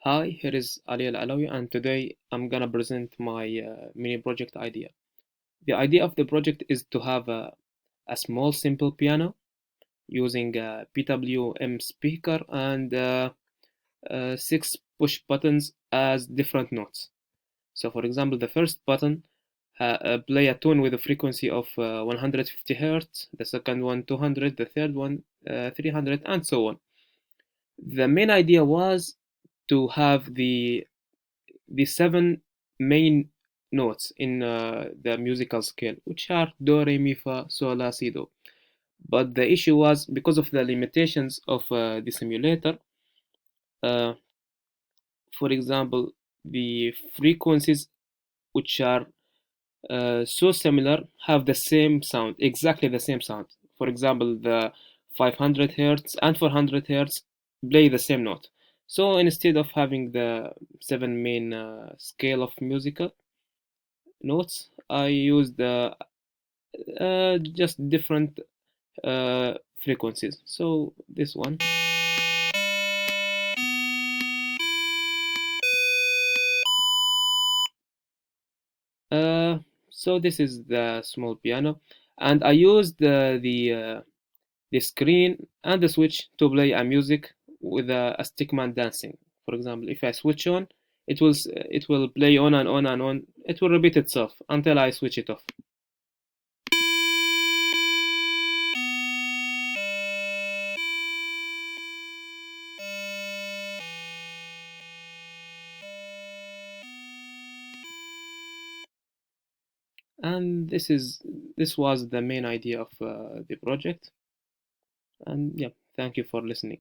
Hi, here is Ali Al Alawi, and today I'm gonna present my mini project idea. The idea of the project is to have a small, simple piano using a PWM speaker and six push buttons as different notes. So, for example, the first button play a tune with a frequency of 150 hertz, the second one 200, the third one 300, and so on. The main idea was to have the seven main notes in the musical scale, which are do, re, mi, fa, sol, la, si, do. But the issue was because of the limitations of the simulator. Uh, for example, the frequencies which are so similar have the same sound, exactly the same sound. For example, the 500 hertz and 400 hertz play the same note. So instead of having the seven main scale of musical notes, I used just different frequencies. So this one. Uh, so this is the small piano, and I used the screen and the switch to play a music with a stickman dancing. For example, if I switch on, it will play on and on and on. It will repeat itself until I switch it off. And this was the main idea of the project. And yeah, thank you for listening.